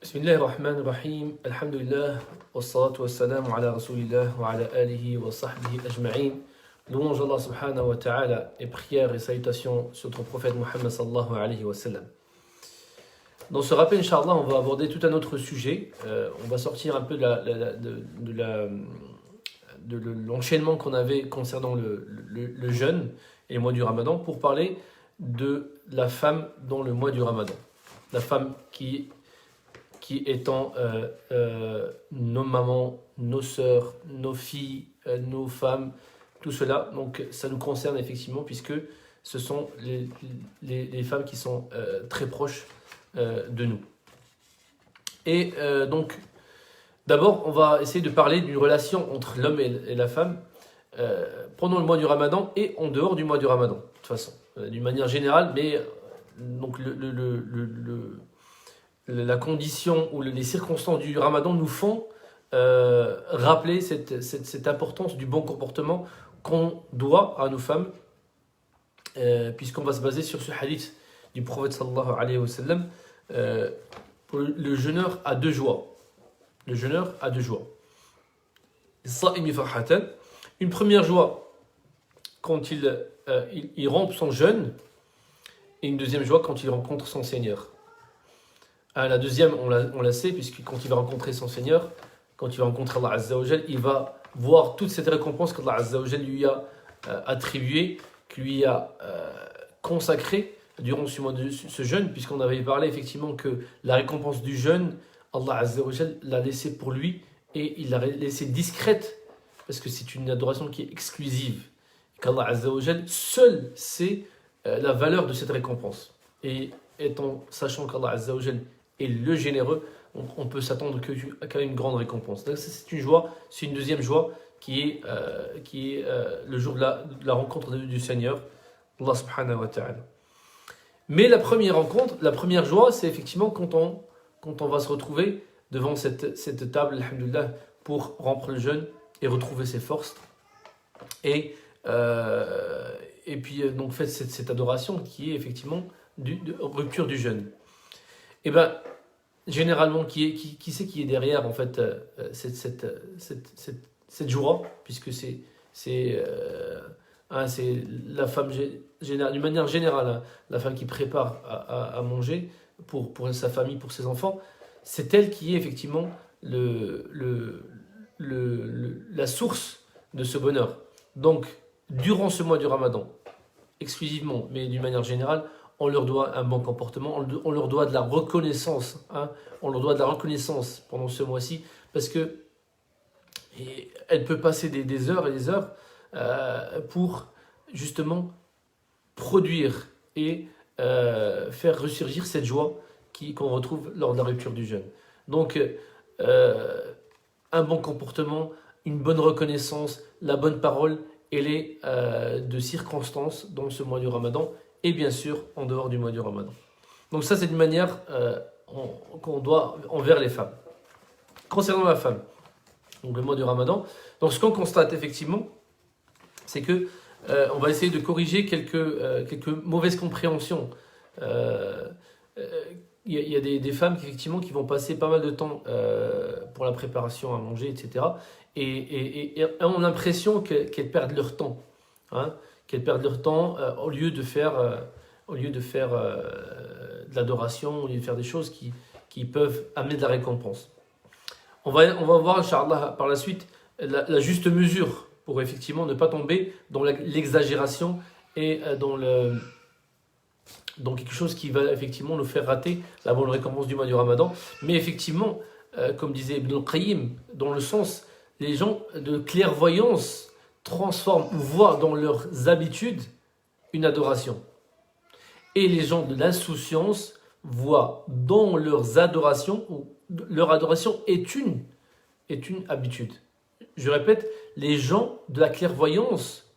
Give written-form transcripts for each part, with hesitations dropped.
Bismillah ar-Rahman ar-Rahim, alhamdulillah, wassalatu wassalamu ala rasulillah wa ala alihi wa sahbihi ajma'in. Louange Allah subhanahu wa ta'ala et prières et salutations sur notre prophète Muhammad sallallahu alayhi wa sallam. Dans ce rappel, Inch'Allah, on va aborder tout un autre sujet. On va sortir un peu de l'enchaînement qu'on avait concernant le jeûne et le mois du Ramadan pour parler de la femme dans le mois du Ramadan. La femme qui étant nos mamans, nos sœurs, nos filles, nos femmes, tout cela. Donc ça nous concerne effectivement puisque ce sont les femmes qui sont très proches de nous. Et donc d'abord on va essayer de parler d'une relation entre l'homme et la femme pendant le mois du Ramadan et en dehors du mois du Ramadan, de toute façon, d'une manière générale, mais donc la condition ou les circonstances du Ramadan nous font rappeler cette importance du bon comportement qu'on doit à nos femmes, puisqu'on va se baser sur ce hadith du prophète sallallahu alayhi wa sallam. Le jeûneur a deux joies. Le jeûneur a deux joies. Une première joie quand il rompt son jeûne, et une deuxième joie quand il rencontre son Seigneur. La deuxième, on la sait, puisque quand il va rencontrer son Seigneur, quand il va rencontrer Allah Azza wa Jal, il va voir toute cette récompense qu'Allah Azza wa Jal lui a attribuée, lui a consacrée durant ce jeûne, puisqu'on avait parlé effectivement que la récompense du jeûne, Allah Azza wa Jal l'a laissée pour lui, et il l'a laissée discrète, parce que c'est une adoration qui est exclusive, qu'Allah Azza wa Jal seul sait la valeur de cette récompense. Et sachant qu'Allah Azza wa Jal est le généreux, on peut s'attendre qu'à une grande récompense. Donc c'est une joie, c'est une deuxième joie qui est le jour de la rencontre du Seigneur, Allah subhanahu wa ta'ala. Mais la première joie, c'est effectivement quand on va se retrouver devant cette table, alhamdoulilah, pour rompre le jeûne et retrouver ses forces. Et puis donc fait cette adoration qui est effectivement de rupture du jeûne. Et bien, généralement, qui c'est qui est derrière en fait cette joie, puisque c'est la femme, d'une manière générale, hein, la femme qui prépare à manger pour sa famille, pour ses enfants, c'est elle qui est effectivement la source de ce bonheur. Donc, durant ce mois du Ramadan, exclusivement, mais d'une manière générale, on leur doit un bon comportement, on leur doit de la reconnaissance, hein, on leur doit de la reconnaissance pendant ce mois-ci, parce que elle peut passer des heures et des heures pour justement produire et faire ressurgir cette joie qu'on retrouve lors de la rupture du jeûne. Donc, un bon comportement, une bonne reconnaissance, la bonne parole, elle est de circonstance dans ce mois du Ramadan, et bien sûr en dehors du mois du Ramadan. Donc ça, c'est une manière qu'on doit envers les femmes. Concernant la femme, donc le mois du Ramadan, donc ce qu'on constate effectivement, c'est que on va essayer de corriger quelques mauvaises compréhensions. Il y a des femmes effectivement qui vont passer pas mal de temps pour la préparation à manger, etc. Et ont l'impression qu'elles perdent leur temps. Hein, qu'elles perdent leur temps au lieu de faire de l'adoration, au lieu de faire des choses qui peuvent amener de la récompense. On va voir, Inch'Allah, par la suite, la juste mesure pour effectivement ne pas tomber dans l'exagération et dans quelque chose qui va effectivement nous faire rater la bonne récompense du mois du Ramadan. Mais effectivement, comme disait Ibn al-Qayyim, dans le sens, les gens de clairvoyance transforment ou voient dans leurs habitudes une adoration. Et les gens de l'insouciance voient dans leurs adorations, ou leur adoration est une habitude. Je répète, les gens de la clairvoyance,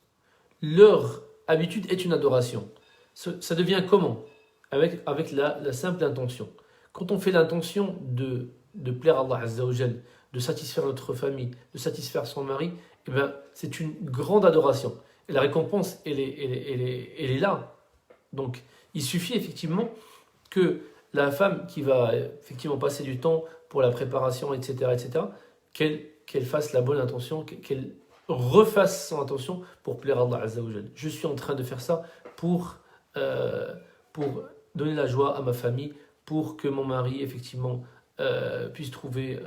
leur habitude est une adoration. Ça devient comment ? Avec la simple intention. Quand on fait l'intention de plaire à Allah Azza wa Jal, de satisfaire notre famille, de satisfaire son mari, eh bien, c'est une grande adoration. Et la récompense, elle est là. Donc, il suffit effectivement que la femme qui va effectivement passer du temps pour la préparation, etc., qu'elle fasse la bonne intention, qu'elle refasse son intention pour plaire à Allah Azza wa Jal. Je suis en train de faire ça euh, pour donner la joie à ma famille, pour que mon mari, effectivement, puisse trouver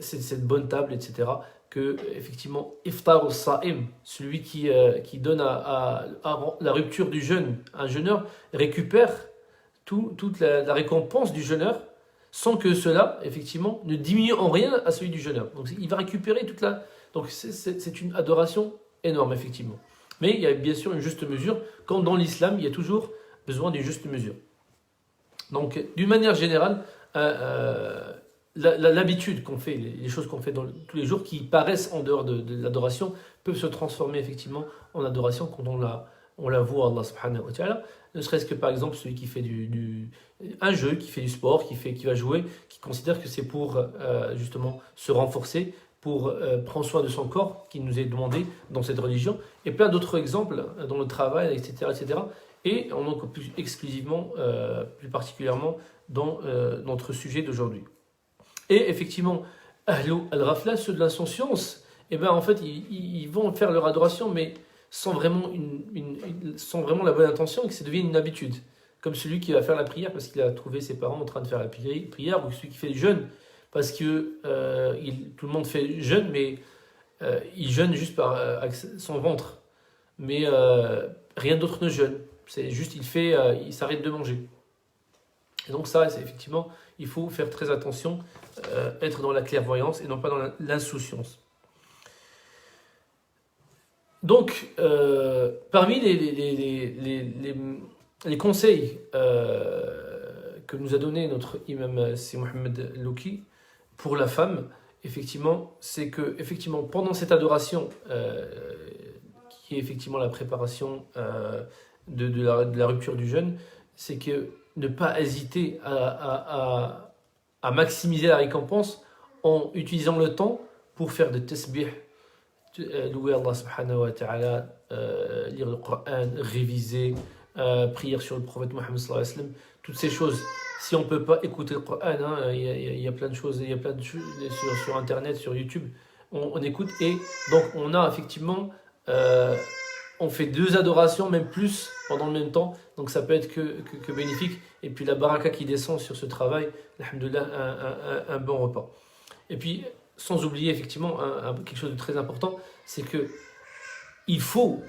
cette bonne table, etc. Que, effectivement, iftar al-sa'im, celui qui donne à la rupture du jeûne, un jeûneur récupère toute la récompense du jeûneur sans que cela, effectivement, ne diminue en rien à celui du jeûneur. Donc, il va récupérer toute la... Donc, c'est une adoration énorme, effectivement. Mais il y a bien sûr une juste mesure, quand dans l'islam, il y a toujours besoin d'une juste mesure. Donc, d'une manière générale, l'habitude qu'on fait, les choses qu'on fait tous les jours, qui paraissent en dehors de l'adoration, peuvent se transformer effectivement en adoration quand on la voit Allah subhanahu wa ta'ala. Ne serait-ce que par exemple celui qui fait un jeu, qui fait du sport, qui va jouer, qui considère que c'est pour justement se renforcer, pour prendre soin de son corps, qui nous est demandé dans cette religion, et plein d'autres exemples dans le travail, etc., etc. Et on en plus exclusivement, plus particulièrement dans notre sujet d'aujourd'hui. Et effectivement, al-Rafla, ceux de l'insouciance, eh ben, en fait, ils vont faire leur adoration, mais sans vraiment, sans vraiment la bonne intention, et que ça devienne une habitude. Comme celui qui va faire la prière parce qu'il a trouvé ses parents en train de faire la prière, ou celui qui fait le jeûne parce que tout le monde fait jeûne, mais il jeûne juste par son ventre. Mais rien d'autre ne jeûne. C'est juste, il s'arrête de manger. Et donc ça, c'est effectivement, il faut faire très attention, être dans la clairvoyance et non pas dans l'insouciance. Donc, parmi les conseils que nous a donné notre imam c'est Mohamed Louki pour la femme, effectivement, c'est que effectivement, pendant cette adoration, qui est effectivement la préparation de la rupture du jeûne, c'est que ne pas hésiter à maximiser la récompense en utilisant le temps pour faire des tasbih, louer Allah subhanahu wa ta'ala, lire le Coran, réviser, prière sur le prophète Mohammed sallallahu alayhi wa sallam, toutes ces choses. Si on ne peut pas écouter le Coran, il y a plein de choses, il y a plein de choses sur Internet, sur YouTube, on écoute, et donc on a effectivement, on fait 2 adorations, même plus, pendant le même temps, donc ça peut être que bénéfique, et puis la baraka qui descend sur ce travail, alhamdoulilah, un bon repas. Et puis, sans oublier effectivement quelque chose de très important, c'est que il faut,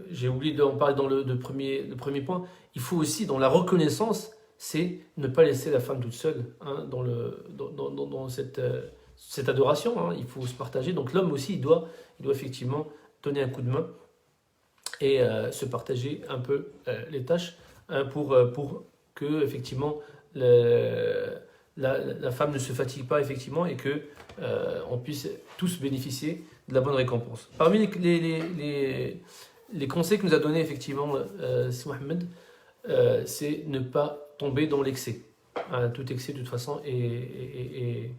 j'ai oublié d'en parler dans le premier point, il faut aussi, dans la reconnaissance, c'est ne pas laisser la femme toute seule dans cette adoration, il faut se partager. Donc l'homme aussi, il doit effectivement donner un coup de main et se partager un peu les tâches pour que effectivement la femme ne se fatigue pas effectivement et que on puisse tous bénéficier de la bonne récompense. Parmi les conseils que nous a donné effectivement Si Mohamed, c'est ne pas tomber dans l'excès. Tout excès de toute façon est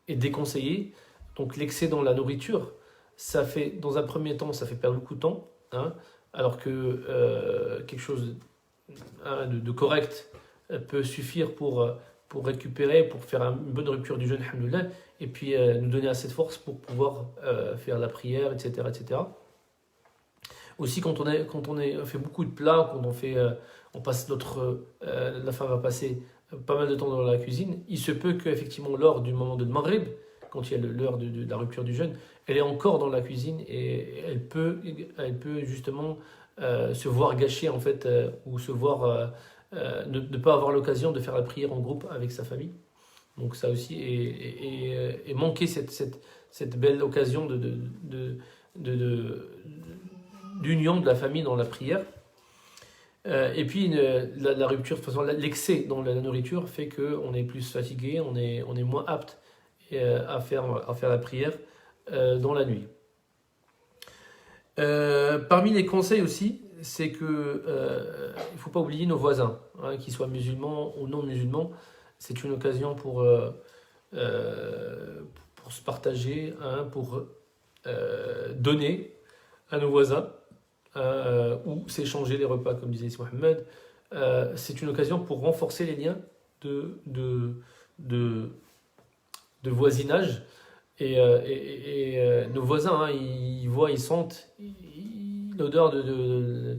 déconseillé. Donc l'excès dans la nourriture, ça fait, dans un premier temps, ça fait perdre beaucoup de temps, alors que quelque chose de correct peut suffire pour récupérer, pour faire une bonne rupture du jeûne, alhamdoulilah, et puis nous donner assez de force pour pouvoir faire la prière, etc., etc. Aussi, quand on fait beaucoup de plats, quand on passe la femme va passer pas mal de temps dans la cuisine, il se peut qu'effectivement, lors du moment de Maghrib, quand il y a l'heure de la rupture du jeûne, elle est encore dans la cuisine et elle peut justement se voir gâcher, en fait, ou se voir ne pas avoir l'occasion de faire la prière en groupe avec sa famille. Donc ça aussi, et manquer cette belle occasion d'union de la famille dans la prière. Et puis la rupture, de toute façon, l'excès dans la nourriture fait qu'on est plus fatigué, on est moins apte à faire la prière dans la nuit. Parmi les conseils aussi, c'est que il ne faut pas oublier nos voisins, qu'ils soient musulmans ou non musulmans. C'est une occasion pour se partager, pour donner à nos voisins, ou s'échanger les repas, comme disait Mohamed, c'est une occasion pour renforcer les liens de, de, de, de voisinage. Nos voisins, hein, ils voient, ils sentent l'odeur de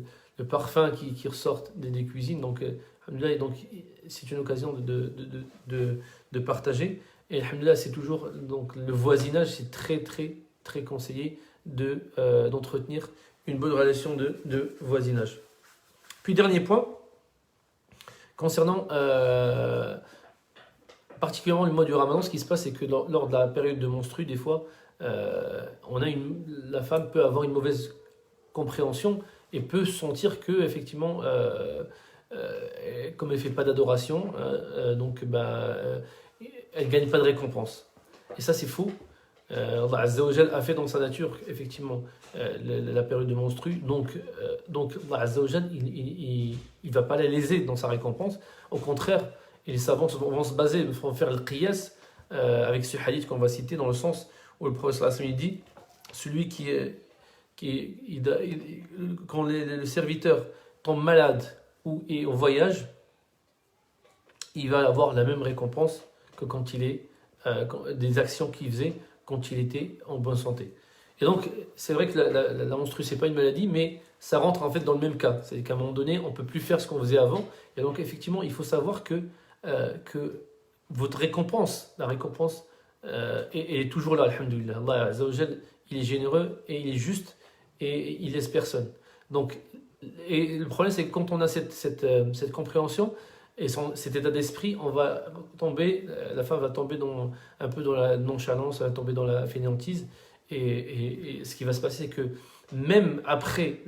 parfum qui ressortent des cuisines. Donc, alhamdoulilah, donc c'est une occasion de partager. Et alhamdoulilah, c'est toujours donc le voisinage, c'est très très très conseillé d'entretenir une bonne relation de voisinage. Puis dernier point, concernant particulièrement le mois du Ramadan, ce qui se passe, c'est que lors de la période de menstru, des fois, la femme peut avoir une mauvaise compréhension et peut sentir que effectivement, comme elle fait pas d'adoration, elle gagne pas de récompense. Et ça, c'est faux. Allah Azza wa Jal a fait dans sa nature effectivement la période de menstru, donc Allah Azza wa Jal, il va pas la léser dans sa récompense. Au contraire, et les savants vont se baser, vont faire le qiyas avec ce hadith qu'on va citer, dans le sens où le prophète sallallahu alayhi wa sallam dit, celui quand le serviteur tombe malade ou est au voyage, il va avoir la même récompense que quand il est des actions qu'il faisait quand il était en bonne santé. Et donc, c'est vrai que la menstru, c'est pas une maladie, mais ça rentre en fait dans le même cas. C'est qu'à un moment donné, on peut plus faire ce qu'on faisait avant. Et donc, effectivement, il faut savoir que votre récompense, la récompense, est toujours là, alhamdoulilah. Allah Azza wa Jal, il est généreux et il est juste et il laisse personne. Donc, et le problème, c'est que quand on a cette compréhension et cet état d'esprit, on va tomber, la femme va tomber un peu dans la nonchalance, elle va tomber dans la fainéantise. Et ce qui va se passer, c'est que même après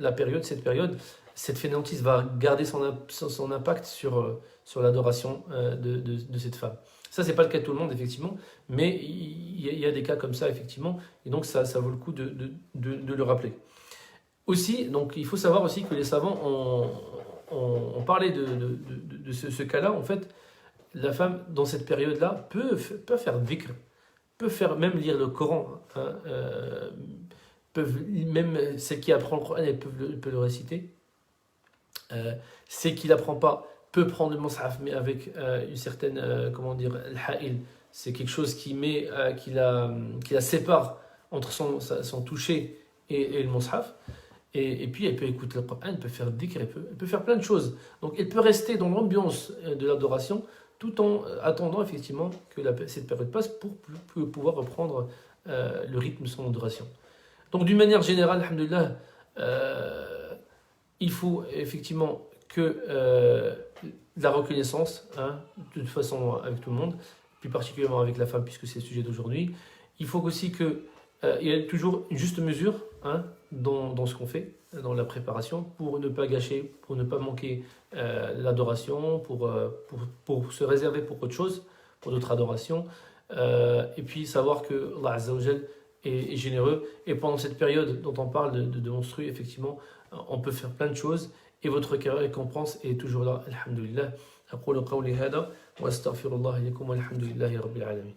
cette période, cette fainéantise va garder son impact sur l'adoration de cette femme. Ça, c'est pas le cas de tout le monde, effectivement, mais il y a des cas comme ça, effectivement, et donc ça vaut le coup de le rappeler. Aussi, donc, il faut savoir aussi que les savants ont parlé de ce cas-là. En fait, la femme, dans cette période-là, peut faire dhikr, peut faire même lire le Coran. Hein, même celle qui apprend le Coran, elle peut le réciter. Celle qui n'apprend pas peut prendre le mushaf, mais avec une certaine, comment dire, al-ha'il. C'est quelque chose qui la sépare entre son toucher et le mushaf. Et puis elle peut écouter le Coran, elle peut faire dhikr, elle peut faire plein de choses. Donc elle peut rester dans l'ambiance de l'adoration tout en attendant effectivement que cette période passe pour pouvoir reprendre le rythme de son adoration. Donc d'une manière générale, alhamdoulilah, il faut effectivement que la reconnaissance, hein, de toute façon avec tout le monde, plus particulièrement avec la femme puisque c'est le sujet d'aujourd'hui. Il faut aussi qu'il y ait toujours une juste mesure, hein, dans ce qu'on fait, dans la préparation, pour ne pas gâcher, pour ne pas manquer l'adoration, pour se réserver pour autre chose, pour d'autres adorations, et puis savoir que Allah Azza wa Jal est généreux, et pendant cette période dont on parle de menstru, effectivement, on peut faire plein de choses, et votre récompense est toujours là, alhamdulillah. أقول قولي هذا وأستغفر الله لكم والحمد لله رب العالمين.